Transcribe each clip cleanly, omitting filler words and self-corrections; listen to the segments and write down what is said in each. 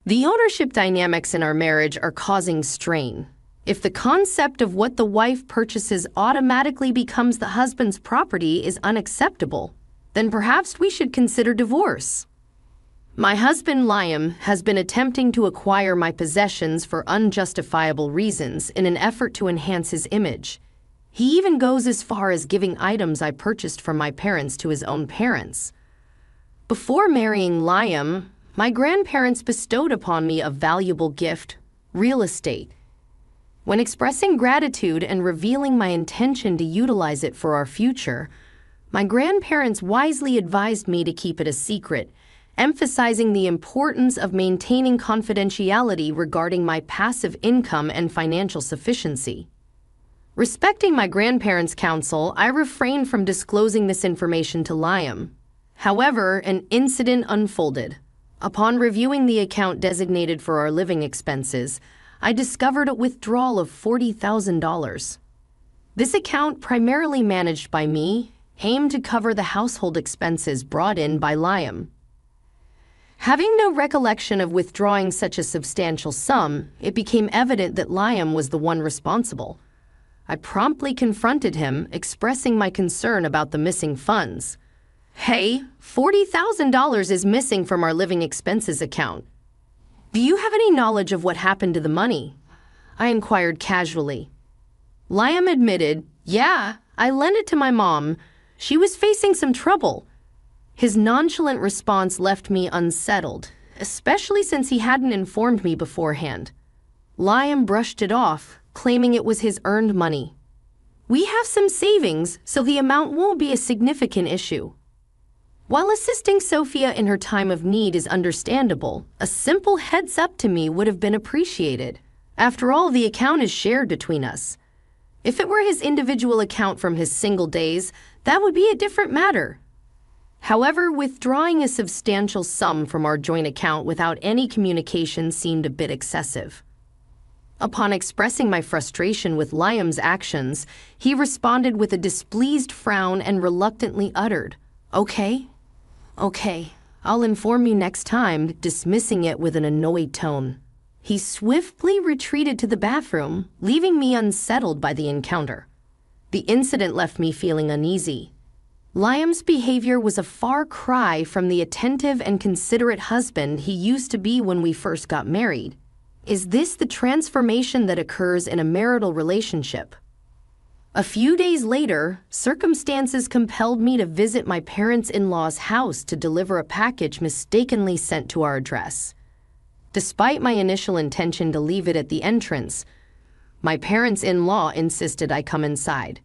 The ownership dynamics in our marriage are causing strain. If the concept of what the wife purchases automatically becomes the husband's property is unacceptable, then perhaps we should consider divorce. My husband Liam has been attempting to acquire my possessions for unjustifiable reasons in an effort to enhance his image. He even goes as far as giving items I purchased from my parents to his own parents. Before marrying Liam, my grandparents bestowed upon me a valuable gift, real estate. When expressing gratitude and revealing my intention to utilize it for our future, my grandparents wisely advised me to keep it a secret, emphasizing the importance of maintaining confidentiality regarding my passive income and financial sufficiency. Respecting my grandparents' counsel, I refrained from disclosing this information to Liam. However, an incident unfolded. Upon reviewing the account designated for our living expenses, I discovered a withdrawal of $40,000. This account, primarily managed by me, aimed to cover the household expenses brought in by Liam. Having no recollection of withdrawing such a substantial sum, it became evident that Liam was the one responsible. I promptly confronted him, expressing my concern about the missing funds. "Hey, $40,000 is missing from our living expenses account. Do you have any knowledge of what happened to the money?" I inquired casually. Liam admitted, "Yeah, I lent it to my mom. She was facing some trouble." His nonchalant response left me unsettled, especially since he hadn't informed me beforehand. Liam brushed it off, claiming it was his earned money. "We have some savings, so the amount won't be a significant issue." While assisting Sophia in her time of need is understandable, a simple heads up to me would have been appreciated. After all, the account is shared between us. If it were his individual account from his single days, that would be a different matter. However, withdrawing a substantial sum from our joint account without any communication seemed a bit excessive. Upon expressing my frustration with Liam's actions, he responded with a displeased frown and reluctantly uttered, "Okay, I'll inform you next time," dismissing it with an annoyed tone. He swiftly retreated to the bathroom, leaving me unsettled by the encounter. The incident left me feeling uneasy. Liam's behavior was a far cry from the attentive and considerate husband he used to be when we first got married. Is this the transformation that occurs in a marital relationship? A few days later, circumstances compelled me to visit my parents-in-law's house to deliver a package mistakenly sent to our address. Despite my initial intention to leave it at the entrance, my parents-in-law insisted I come inside.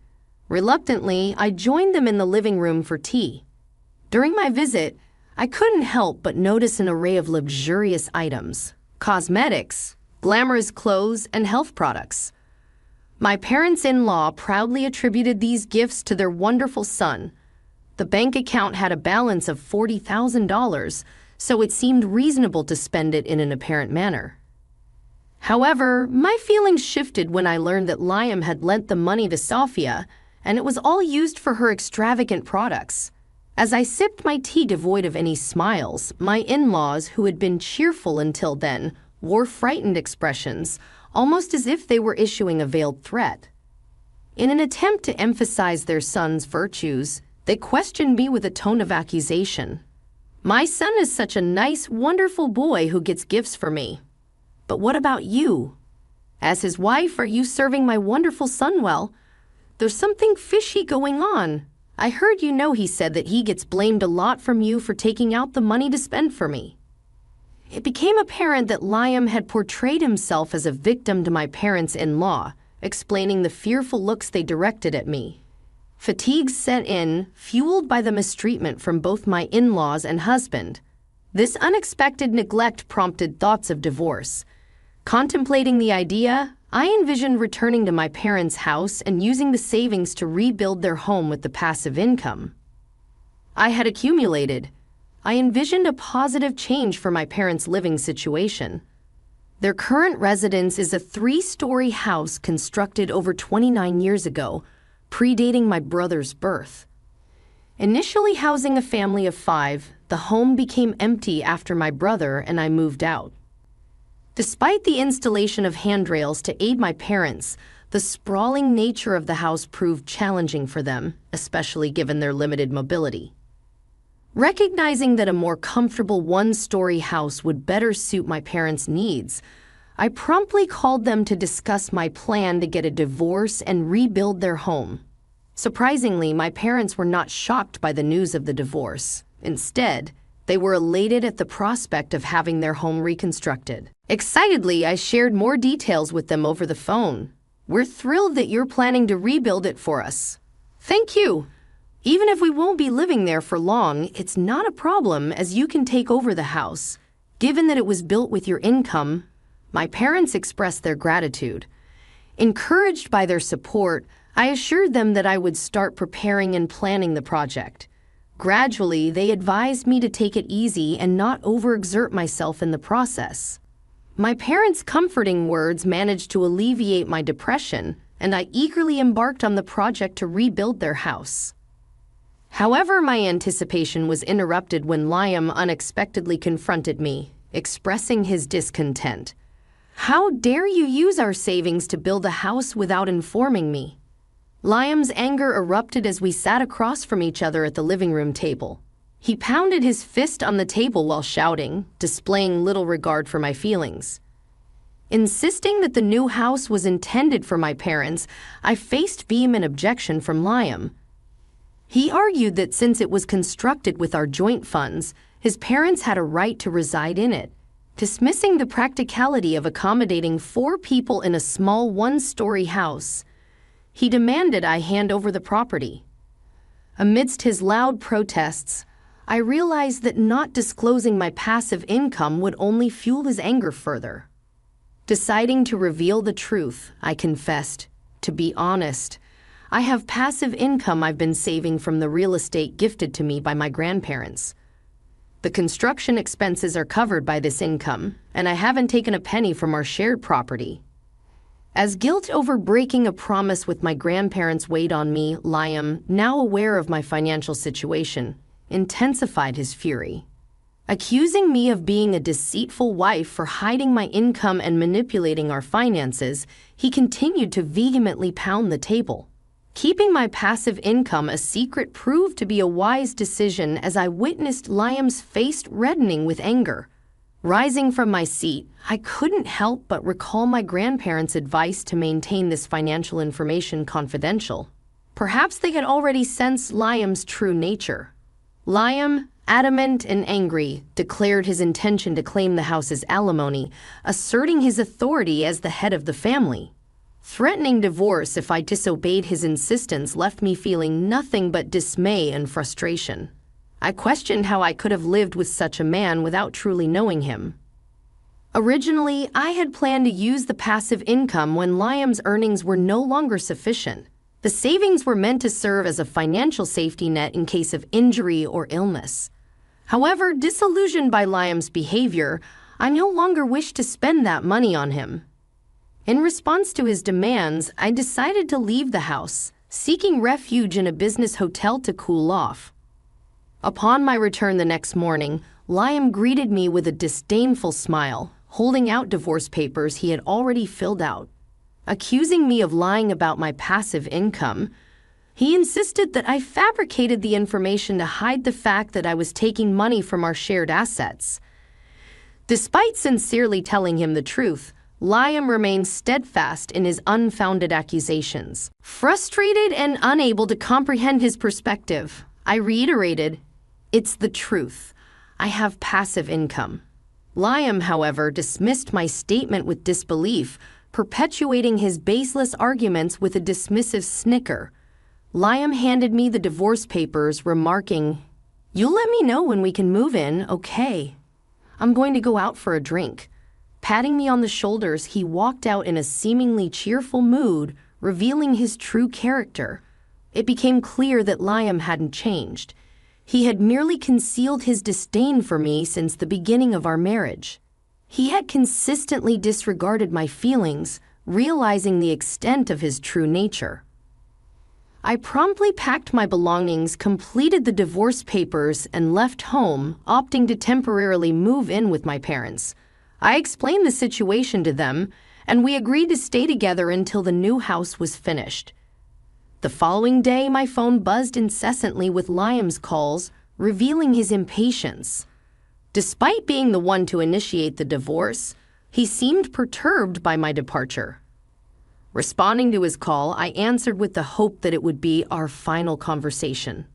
Reluctantly, I joined them in the living room for tea. During my visit, I couldn't help but notice an array of luxurious items, cosmetics, glamorous clothes, and health products. My parents-in-law proudly attributed these gifts to their wonderful son. The bank account had a balance of $40,000, so it seemed reasonable to spend it in an apparent manner. However, my feelings shifted when I learned that Liam had lent the money to Sophia, and it was all used for her extravagant products. As I sipped my tea devoid of any smiles, my in-laws, who had been cheerful until then, wore frightened expressions, almost as if they were issuing a veiled threat. In an attempt to emphasize their son's virtues, they questioned me with a tone of accusation. "My son is such a nice, wonderful boy who gets gifts for me. But what about you? As his wife, are you serving my wonderful son well? There's something fishy going on. I heard he said that he gets blamed a lot from you for taking out the money to spend for me." It became apparent that Liam had portrayed himself as a victim to my parents-in-law, explaining the fearful looks they directed at me. Fatigue set in, fueled by the mistreatment from both my in-laws and husband. This unexpected neglect prompted thoughts of divorce. Contemplating the idea, I envisioned returning to my parents' house and using the savings to rebuild their home with the passive income I had accumulated. I envisioned a positive change for my parents' living situation. Their current residence is a 3-story house constructed over 29 years ago, predating my brother's birth. Initially housing a family of 5, the home became empty after my brother and I moved out. Despite the installation of handrails to aid my parents, the sprawling nature of the house proved challenging for them, especially given their limited mobility. Recognizing that a more comfortable one-story house would better suit my parents' needs, I promptly called them to discuss my plan to get a divorce and rebuild their home. Surprisingly, my parents were not shocked by the news of the divorce. Instead, they were elated at the prospect of having their home reconstructed. Excitedly, I shared more details with them over the phone. "We're thrilled that you're planning to rebuild it for us." "Thank you. Even if we won't be living there for long, it's not a problem as you can take over the house. Given that it was built with your income," my parents expressed their gratitude. Encouraged by their support, I assured them that I would start preparing and planning the project. Gradually, they advised me to take it easy and not overexert myself in the process. My parents' comforting words managed to alleviate my depression, and I eagerly embarked on the project to rebuild their house. However, my anticipation was interrupted when Liam unexpectedly confronted me, expressing his discontent. "How dare you use our savings to build a house without informing me?" Liam's anger erupted as we sat across from each other at the living room table. He pounded his fist on the table while shouting, displaying little regard for my feelings. Insisting that the new house was intended for my parents, I faced vehement objection from Liam. He argued that since it was constructed with our joint funds, his parents had a right to reside in it, dismissing the practicality of accommodating 4 people in a small one-story house. He demanded I hand over the property. Amidst his loud protests, I realized that not disclosing my passive income would only fuel his anger further. Deciding to reveal the truth, I confessed, "To be honest, I have passive income I've been saving from the real estate gifted to me by my grandparents. The construction expenses are covered by this income, and I haven't taken a penny from our shared property." As guilt over breaking a promise with my grandparents weighed on me, Liam, now aware of my financial situation, intensified his fury. Accusing me of being a deceitful wife for hiding my income and manipulating our finances, he continued to vehemently pound the table. Keeping my passive income a secret proved to be a wise decision as I witnessed Liam's face reddening with anger. Rising from my seat, I couldn't help but recall my grandparents' advice to maintain this financial information confidential. Perhaps they had already sensed Liam's true nature. Liam, adamant and angry, declared his intention to claim the house as alimony, asserting his authority as the head of the family. Threatening divorce if I disobeyed his insistence left me feeling nothing but dismay and frustration. I questioned how I could have lived with such a man without truly knowing him. Originally, I had planned to use the passive income when Liam's earnings were no longer sufficient. The savings were meant to serve as a financial safety net in case of injury or illness. However, disillusioned by Liam's behavior, I no longer wished to spend that money on him. In response to his demands, I decided to leave the house, seeking refuge in a business hotel to cool off. Upon my return the next morning, Liam greeted me with a disdainful smile, holding out divorce papers he had already filled out. Accusing me of lying about my passive income, he insisted that I fabricated the information to hide the fact that I was taking money from our shared assets. Despite sincerely telling him the truth, Liam remained steadfast in his unfounded accusations. Frustrated and unable to comprehend his perspective, I reiterated, "It's the truth. I have passive income." Liam, however, dismissed my statement with disbelief, perpetuating his baseless arguments with a dismissive snicker. Liam handed me the divorce papers, remarking, "You'll let me know when we can move in, okay? I'm going to go out for a drink." Patting me on the shoulders, he walked out in a seemingly cheerful mood, revealing his true character. It became clear that Liam hadn't changed. He had merely concealed his disdain for me since the beginning of our marriage. He had consistently disregarded my feelings, realizing the extent of his true nature. I promptly packed my belongings, completed the divorce papers, and left home, opting to temporarily move in with my parents. I explained the situation to them, and we agreed to stay together until the new house was finished. The following day, my phone buzzed incessantly with Liam's calls, revealing his impatience. Despite being the one to initiate the divorce, he seemed perturbed by my departure. Responding to his call, I answered with the hope that it would be our final conversation.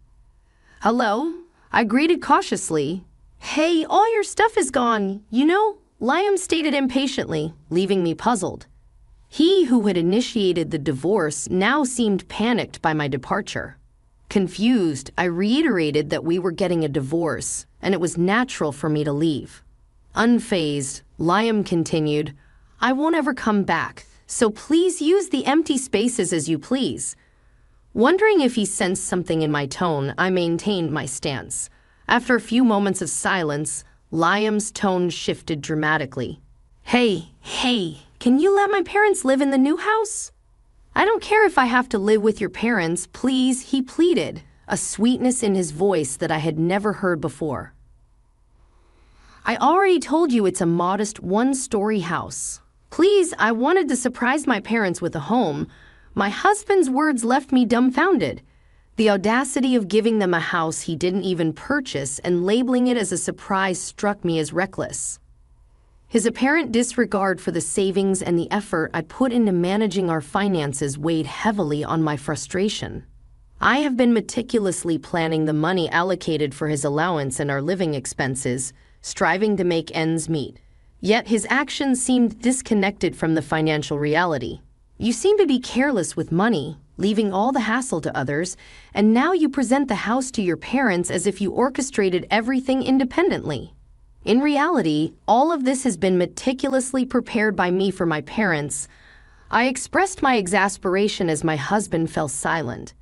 "Hello?" I greeted cautiously. "Hey, all your stuff is gone, you know?" Liam stated impatiently, leaving me puzzled. He who had initiated the divorce now seemed panicked by my departure. Confused, I reiterated that we were getting a divorce, and it was natural for me to leave. Unfazed, Liam continued, "I won't ever come back, so please use the empty spaces as you please." Wondering if he sensed something in my tone, I maintained my stance. After a few moments of silence, Liam's tone shifted dramatically. Hey, can you let my parents live in the new house?" "I don't care if I have to live with your parents, please," he pleaded, a sweetness in his voice that I had never heard before. "I already told you it's a modest one-story house. Please, I wanted to surprise my parents with a home." My husband's words left me dumbfounded. The audacity of giving them a house he didn't even purchase and labeling it as a surprise struck me as reckless. His apparent disregard for the savings and the effort I put into managing our finances weighed heavily on my frustration. I have been meticulously planning the money allocated for his allowance and our living expenses, striving to make ends meet. Yet his actions seemed disconnected from the financial reality. "You seem to be careless with money, leaving all the hassle to others, and now you present the house to your parents as if you orchestrated everything independently. In reality, all of this has been meticulously prepared by me for my parents." I expressed my exasperation as my husband fell silent.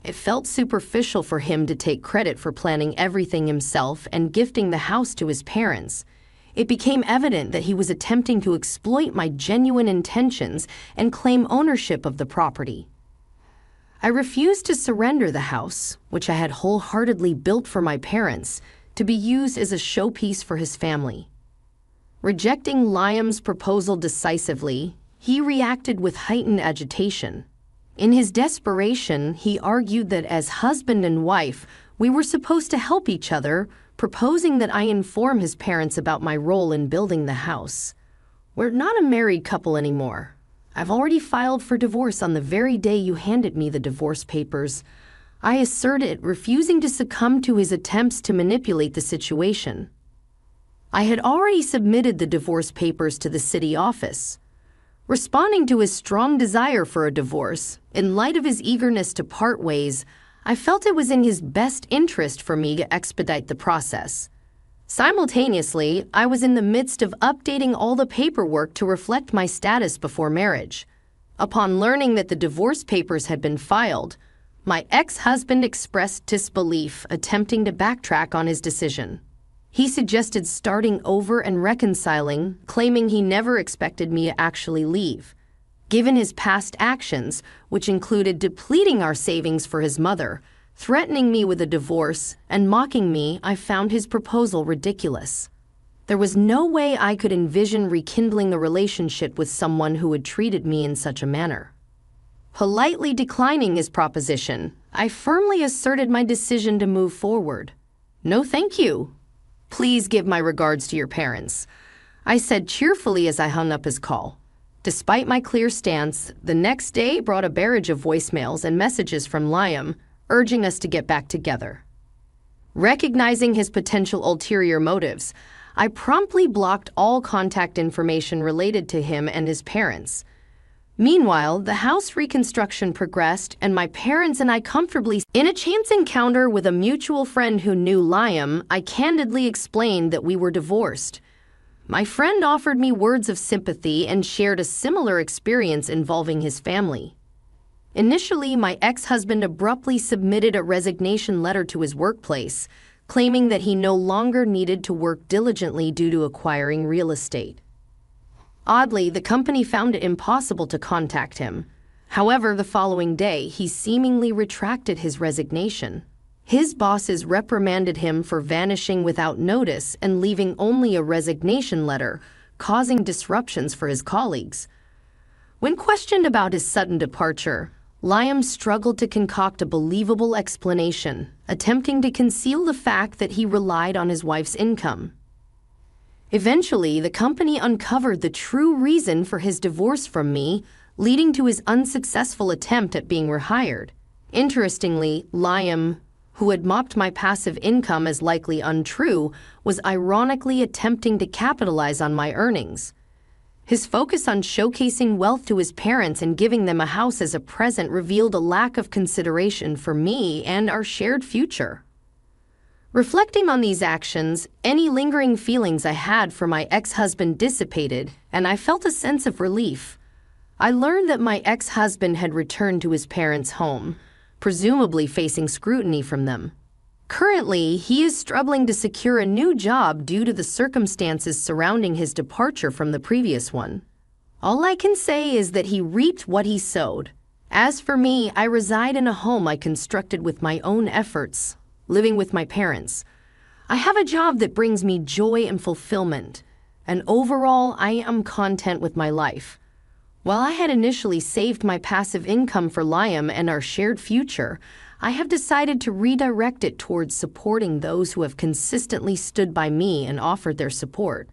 It felt superficial for him to take credit for planning everything himself and gifting the house to his parents. It became evident that he was attempting to exploit my genuine intentions and claim ownership of the property. I refused to surrender the house, which I had wholeheartedly built for my parents, to be used as a showpiece for his family. Rejecting Liam's proposal decisively, he reacted with heightened agitation. In his desperation, he argued that as husband and wife, we were supposed to help each other, proposing that I inform his parents about my role in building the house. "We're not a married couple anymore. I've already filed for divorce on the very day you handed me the divorce papers," I asserted, refusing to succumb to his attempts to manipulate the situation. I had already submitted the divorce papers to the city office. Responding to his strong desire for a divorce, in light of his eagerness to part ways, I felt it was in his best interest for me to expedite the process. Simultaneously, I was in the midst of updating all the paperwork to reflect my status before marriage. Upon learning that the divorce papers had been filed, my ex-husband expressed disbelief, attempting to backtrack on his decision. He suggested starting over and reconciling, claiming he never expected me to actually leave. Given his past actions, which included depleting our savings for his mother, threatening me with a divorce, and mocking me, I found his proposal ridiculous. There was no way I could envision rekindling a relationship with someone who had treated me in such a manner. Politely declining his proposition, I firmly asserted my decision to move forward. "No, thank you. Please give my regards to your parents," I said cheerfully as I hung up his call. Despite my clear stance, the next day brought a barrage of voicemails and messages from Liam, urging us to get back together. Recognizing his potential ulterior motives, I promptly blocked all contact information related to him and his parents. Meanwhile, the house reconstruction progressed, and my parents and I comfortably. In a chance encounter with a mutual friend who knew Liam, I candidly explained that we were divorced. My friend offered me words of sympathy and shared a similar experience involving his family. Initially, my ex-husband abruptly submitted a resignation letter to his workplace, claiming that he no longer needed to work diligently due to acquiring real estate. Oddly, the company found it impossible to contact him. However, the following day, he seemingly retracted his resignation. His bosses reprimanded him for vanishing without notice and leaving only a resignation letter, causing disruptions for his colleagues. When questioned about his sudden departure, Liam struggled to concoct a believable explanation, attempting to conceal the fact that he relied on his wife's income. Eventually, the company uncovered the true reason for his divorce from me, leading to his unsuccessful attempt at being rehired. Interestingly, Liam, who had mocked my passive income as likely untrue, was ironically attempting to capitalize on my earnings. His focus on showcasing wealth to his parents and giving them a house as a present revealed a lack of consideration for me and our shared future. Reflecting on these actions, any lingering feelings I had for my ex-husband dissipated, and I felt a sense of relief. I learned that my ex-husband had returned to his parents' home, presumably facing scrutiny from them. Currently, he is struggling to secure a new job due to the circumstances surrounding his departure from the previous one. All I can say is that he reaped what he sowed. As for me, I reside in a home I constructed with my own efforts, living with my parents. I have a job that brings me joy and fulfillment, and overall, I am content with my life. While I had initially saved my passive income for Liam and our shared future, I have decided to redirect it towards supporting those who have consistently stood by me and offered their support.